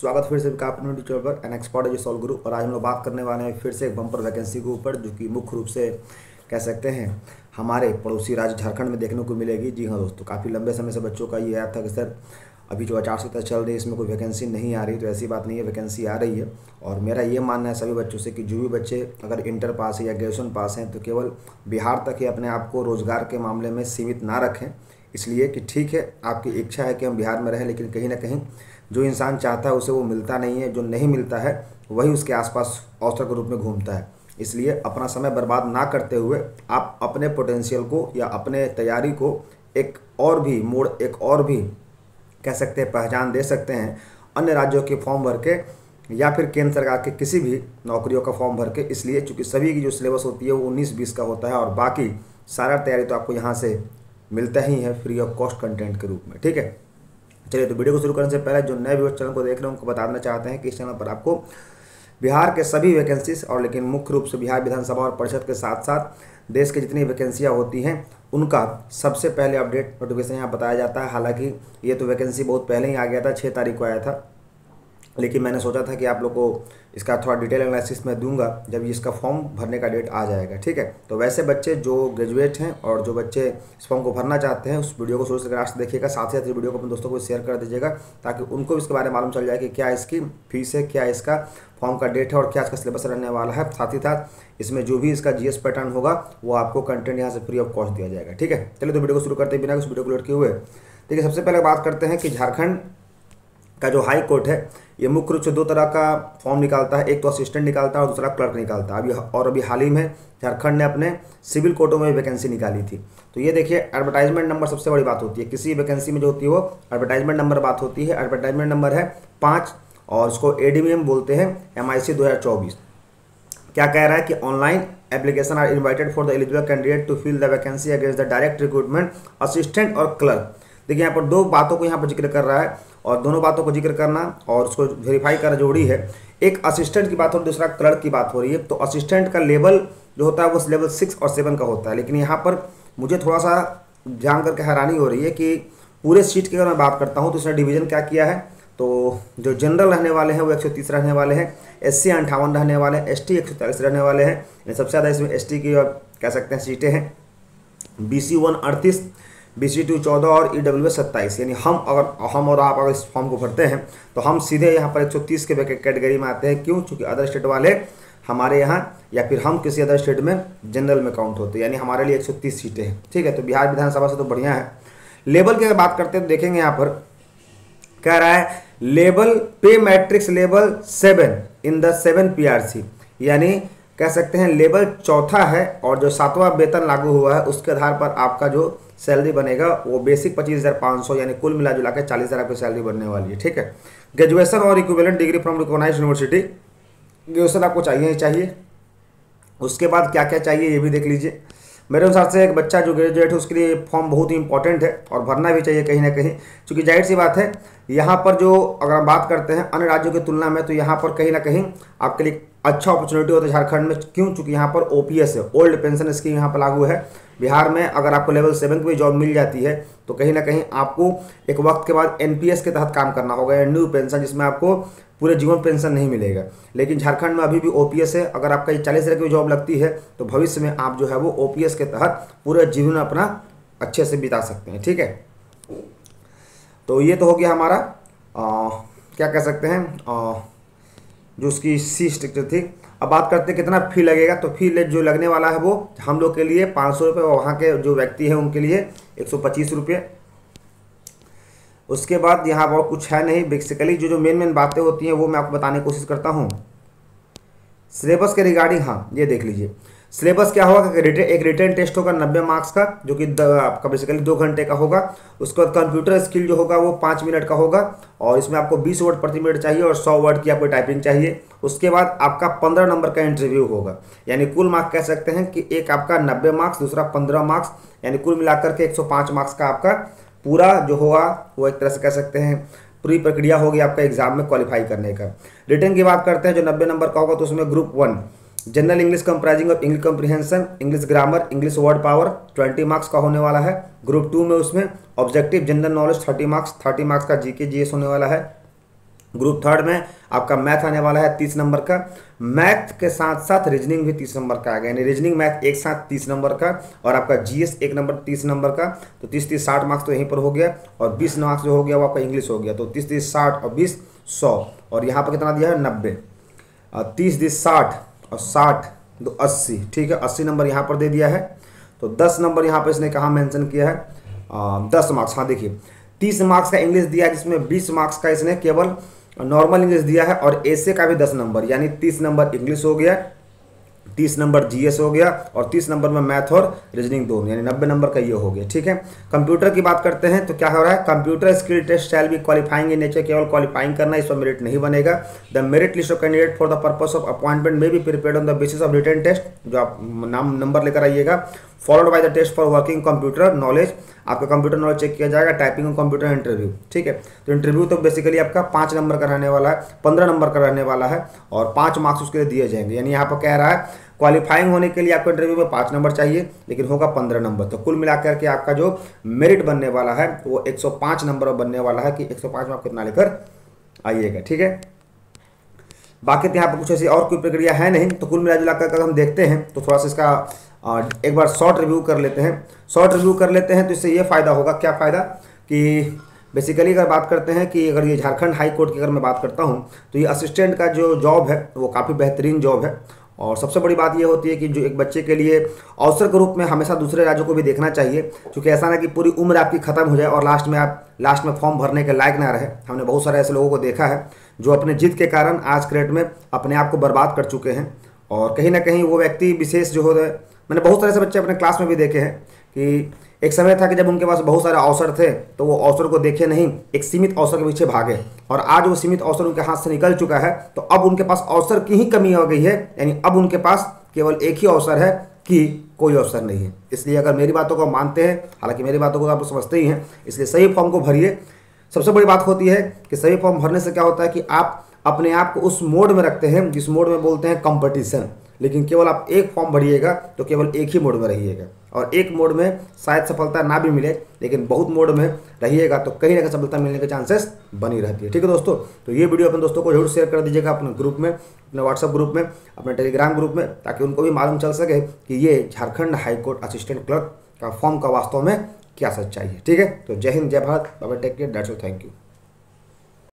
स्वागत फिर से अपने टीचर पर एन एक्सपर्ट एज सॉल्व गुरु। और आज हम लोग बात करने वाले हैं फिर से एक बम्पर वैकेंसी के ऊपर, जो कि मुख्य रूप से कह सकते हैं हमारे पड़ोसी राज्य झारखंड में देखने को मिलेगी। जी हाँ दोस्तों, काफ़ी लंबे समय से बच्चों का ये आया था कि सर अभी जो आचारसंहिता चल रही है इसमें कोई वैकेंसी नहीं आ रही। तो ऐसी बात नहीं है, वैकेंसी आ रही है। और मेरा ये मानना है सभी बच्चों से कि जो भी बच्चे अगर इंटर पास है या ग्रेजुएशन पास हैं तो केवल बिहार तक ही अपने आप को रोज़गार के मामले में सीमित ना रखें। इसलिए कि ठीक है, आपकी इच्छा है कि हम बिहार में रहें, लेकिन कहीं ना कहीं जो इंसान चाहता है उसे वो मिलता नहीं है। जो नहीं मिलता है वही उसके आसपास अवसर के रूप में घूमता है। इसलिए अपना समय बर्बाद ना करते हुए आप अपने पोटेंशियल को या अपने तैयारी को एक और भी मोड़, एक और भी कह सकते हैं पहचान दे सकते हैं अन्य राज्यों के फॉर्म भर के या फिर केंद्र सरकार के किसी भी नौकरियों का फॉर्म भर के। इसलिए चूँकि सभी की जो सिलेबस होती है वो 19-20 का होता है और बाकी सारा तैयारी तो आपको यहाँ से मिलता ही है फ्री ऑफ कॉस्ट कंटेंट के रूप में। ठीक है, चलिए तो वीडियो को शुरू करने से पहले जो नए व्यूअर्स चैनल को देख रहे हैं उनको बता देना चाहते हैं कि इस चैनल पर आपको बिहार के सभी वैकेंसीज और लेकिन मुख्य रूप से बिहार विधानसभा और परिषद के साथ साथ देश की जितनी वैकेंसियाँ होती हैं उनका सबसे पहले अपडेट नोटिफिकेशन यहाँ बताया जाता है। हालांकि ये तो वैकेंसी बहुत पहले ही आ गया था, 6 तारीख को आया था, लेकिन मैंने सोचा था कि आप लोग को इसका थोड़ा डिटेल एनालिसिस मैं दूंगा जब इसका फॉर्म भरने का डेट आ जाएगा। ठीक है, तो वैसे बच्चे जो ग्रेजुएट हैं और जो बच्चे इस फॉर्म को भरना चाहते हैं उस वीडियो को शुरू से लास्ट देखिएगा। साथ ही साथ वीडियो को अपने दोस्तों को शेयर कर दीजिएगा ताकि उनको भी इसके बारे में मालूम चल जाए कि क्या इसकी फीस है, क्या इसका फॉर्म का डेट है और क्या इसका सिलेबस रहने वाला है। साथ ही साथ इसमें जो भी इसका जीएस पैटर्न होगा वो आपको कंटेंट यहाँ से फ्री ऑफ कॉस्ट दिया जाएगा। ठीक है, चलिए तो वीडियो को शुरू करते बिना उस वीडियो को लेट किए हुए। ठीक है, सबसे पहले बात करते हैं कि झारखंड का जो हाई कोर्ट है ये मुख्य रूप से 2 तरह का फॉर्म निकालता है, एक तो असिस्टेंट निकालता है और दूसरा क्लर्क निकालता है। अभी हाल ही में झारखंड ने अपने सिविल कोर्टों में वैकेंसी निकाली थी। तो ये देखिए, एडवर्टाइजमेंट नंबर सबसे बड़ी बात होती है किसी वैकेंसी में जो होती है वो एडवर्टाइजमेंट नंबर बात होती है। एडवर्टाइजमेंट नंबर है 5 और इसको एडीवीएम बोलते हैं, MIC 2024। क्या कह रहा है कि online application are invited for the eligible candidate to fill the vacancy against the direct recruitment assistant और क्लर्क। देखिए यहाँ पर 2 बातों को यहाँ पर जिक्र कर रहा है और दोनों बातों को जिक्र करना और उसको वेरीफाई करना जरूरी है। एक असिस्टेंट की बात हो रही है, दूसरा क्लर्क की बात हो रही है। तो असिस्टेंट का लेवल जो होता है वो लेवल 6 और 7 का होता है, लेकिन यहाँ पर मुझे थोड़ा सा ध्यान करके हैरानी हो रही है कि पूरे सीट की अगर मैं बात करता हूँ तो इसने डिवीज़न क्या किया है। तो जो जनरल रहने वाले हैं वो 130 रहने वाले हैं, SC 58 रहने वाले हैं, ST 143 रहने वाले हैं। सबसे ज़्यादा इसमें ST की कह सकते हैं सीटें हैं। BC 1 38, BC 2 14 और EWS 27। यानी हम और आप अगर इस फॉर्म को भरते हैं तो हम सीधे यहाँ पर 130 के कैटेगरी में आते हैं। क्यों? क्योंकि अदर स्टेट वाले हमारे यहाँ या फिर हम किसी अदर स्टेट में जनरल में काउंट होते हैं, यानी हमारे लिए 130 सीटें हैं। ठीक है, तो बिहार विधानसभा से तो बढ़िया है। लेवल की अगर बात करते हैं तो देखेंगे यहाँ पर कह रहा है लेवल पे matrix level 7 in the 7 PRC, यानी कह सकते हैं लेवल 4था है और जो 7वां वेतन लागू हुआ है उसके आधार पर आपका जो सैलरी बनेगा वो बेसिक 25,500 यानी कुल मिला जुला के 40,000 आपकी सैलरी बनने वाली है। ठीक है, ग्रेजुएशन और equivalent degree from recognised university, graduation आपको चाहिए ही चाहिए। उसके बाद क्या क्या चाहिए ये भी देख लीजिए। मेरे अनुसार से एक बच्चा जो ग्रेजुएट है उसके लिए फॉर्म बहुत ही इंपॉर्टेंट है और भरना भी चाहिए कहीं ना कहीं, क्योंकि जाहिर सी बात है यहाँ पर जो अगर हम बात करते हैं अन्य राज्यों की तुलना में तो यहाँ पर कहीं ना कहीं आपके लिए अच्छा अपॉर्चुनिटी होता है झारखंड में। क्यों? चूँकि यहाँ पर OPS है, ओल्ड पेंशन स्कीम यहाँ पर लागू है। बिहार में अगर आपको लेवल 7 की भी जॉब मिल जाती है तो कहीं ना कहीं आपको एक वक्त के बाद NPS के तहत काम करना होगा या न्यू पेंशन, जिसमें आपको पूरे जीवन पेंशन नहीं मिलेगा। लेकिन झारखंड में अभी भी OPS है। अगर आपका 40,000 की जॉब लगती है तो भविष्य में आप जो है वो OPS के तहत पूरा जीवन अपना अच्छे से बिता सकते हैं। ठीक है, तो ये तो हो गया हमारा क्या कह सकते हैं जो उसकी सी स्ट्रक्चर थी। अब बात करते हैं कितना फी लगेगा। तो फी जो लगने वाला है वो हम लोग के लिए 500 रुपये और वहाँ के जो व्यक्ति हैं उनके लिए 125 रुपये। उसके बाद यहाँ पर कुछ है नहीं। बेसिकली जो मेन बातें होती हैं वो मैं आपको बताने की कोशिश करता हूँ। सिलेबस के रिगार्डिंग हाँ ये देख लीजिए, सिलेबस क्या होगा कि एक रिटन टेस्ट होगा 90 मार्क्स का, जो कि आपका बेसिकली 2 घंटे का होगा। उसके बाद कंप्यूटर स्किल जो होगा वो 5 मिनट का होगा और इसमें आपको 20 वर्ड प्रति मिनट चाहिए और 100 वर्ड की आपको टाइपिंग चाहिए। उसके बाद आपका 15 नंबर का इंटरव्यू होगा, यानी कुल मार्क्स कह सकते हैं कि एक आपका 90 मार्क्स, दूसरा 15 मार्क्स, यानी कुल मिलाकर के 105 मार्क्स का आपका पूरा जो होगा वो एक तरह से कह सकते हैं पूरी प्रक्रिया होगी आपका एग्जाम में क्वालिफाई करने का। रिटन की बात करते हैं जो 90 नंबर का होगा तो उसमें group 1 general English comprising of English comprehension, English grammar, English word power 20 marks का होने वाला है। ग्रुप 2 में उसमें objective general knowledge 30 marks, 30 marks का GK GS होने वाला है। ग्रुप थर्ड में आपका मैथ आने वाला है 30 नंबर का। मैथ के साथ साथ रीजनिंग भी 30 नंबर का आ गया, यानी रीजनिंग मैथ एक साथ 30 नंबर का, और आपका जीएस एक नंबर 30 नंबर का। तो 30-30 60 मार्क्स तो यहीं पर हो गया, और 20 मार्क्स जो हो गया वो आपका इंग्लिश हो गया। तो 30-30 60 और 20 100, और यहाँ पर कितना दिया है 90। 30-30 60 और 60 तो 80, ठीक है, 80 नंबर यहाँ पर दे दिया है। तो 10 नंबर यहाँ पर इसने कहाँ मेंशन किया है, 10 मार्क्स। हाँ देखिए 30 मार्क्स का इंग्लिश दिया है, जिसमें 20 मार्क्स का इसने केवल नॉर्मल इंग्लिश दिया है, और ऐसे का भी 10 नंबर, यानी 30 नंबर इंग्लिश हो गया, 30 नंबर जीएस हो गया, और 30 नंबर में मैथ और रीजनिंग दोनों, यानी 90 नंबर का ये हो गया, ठीक है। कंप्यूटर की बात करते हैं तो क्या हो रहा है, computer skill test shall be qualifying in nature, केवल क्वालिफाइंग करना, इस पर मेरिट नहीं बनेगा। The merit list of candidate for the purpose of appointment में be prepared on the basis of written test, जो आप नाम नंबर लेकर आइएगा, followed by the test for working computer knowledge, आपका कंप्यूटर नॉलेज चेक किया जाएगा, टाइपिंग और कंप्यूटर इंटरव्यू, ठीक है। तो इंटरव्यू तो बेसिकली आपका 5 नंबर का रहने वाला है, 15 नंबर का रहने वाला है, और 5 मार्क्स उसके लिए दिए जाएंगे। यानी यहाँ पर कह रहा है क्वालिफाइंग होने के लिए आपको इंटरव्यू में 5 नंबर चाहिए, लेकिन होगा 15 नंबर। तो कुल मिलाकर के आपका जो मेरिट बनने वाला है वो 105 नंबर बनने वाला है, कि 105 में आप कितना लेकर आइएगा, ठीक है। बाकी तो यहाँ पर कुछ ऐसी और कोई प्रक्रिया है नहीं। तो कुल मिला जुलाकर अगर हम देखते हैं तो थोड़ा सा इसका एक बार शॉर्ट रिव्यू कर लेते हैं। शॉर्ट रिव्यू कर लेते हैं तो इससे ये फ़ायदा होगा, क्या फ़ायदा, कि बेसिकली अगर बात करते हैं कि अगर ये झारखंड हाई कोर्ट की अगर मैं बात करता हूँ तो ये असिस्टेंट का जो जॉब है वो काफ़ी बेहतरीन जॉब है। और सबसे बड़ी बात ये होती है कि जो एक बच्चे के लिए अवसर के रूप में हमेशा दूसरे राज्यों को भी देखना चाहिए, क्योंकि ऐसा ना कि पूरी उम्र आपकी ख़त्म हो जाए और लास्ट में फॉर्म भरने के लायक ना रहे। हमने बहुत सारे ऐसे लोगों को देखा है जो अपने जिद के कारण आज के डेट में अपने आप को बर्बाद कर चुके हैं। और कहीं ना कहीं वो व्यक्ति विशेष जो होते हैं, मैंने बहुत सारे ऐसे बच्चे अपने क्लास में भी देखे हैं कि एक समय था कि जब उनके पास बहुत सारे अवसर थे तो वो अवसर को देखे नहीं, एक सीमित अवसर के पीछे भागे, और आज वो सीमित अवसर उनके हाथ से निकल चुका है। तो अब उनके पास अवसर की ही कमी हो गई है, यानी अब उनके पास केवल एक ही अवसर है कि कोई अवसर नहीं है। इसलिए अगर मेरी बातों को मानते हैं, हालांकि मेरी बातों को आप समझते ही हैं, इसलिए सही फॉर्म को भरिए। सबसे बड़ी बात होती है कि सही फॉर्म भरने से क्या होता है कि आप अपने आप को उस मोड में रखते हैं जिस मोड में बोलते हैं कंपटीशन। लेकिन केवल आप एक फॉर्म भरिएगा तो केवल एक ही मोड में रहिएगा, और एक मोड में शायद सफलता ना भी मिले, लेकिन बहुत मोड में रहिएगा तो कहीं ना कहीं सफलता मिलने के चांसेस बनी रहती है, ठीक है दोस्तों। तो ये वीडियो अपने दोस्तों को जरूर शेयर कर दीजिएगा, अपने ग्रुप में, अपने व्हाट्सएप ग्रुप में, अपने टेलीग्राम ग्रुप में, ताकि उनको भी मालूम चल सके कि ये झारखंड हाईकोर्ट असिस्टेंट क्लर्क का फॉर्म का वास्तव में क्या सच्चाई है, ठीक है। तो जय हिंद, जय Bharat, bye bye, take care, that's all, thank you.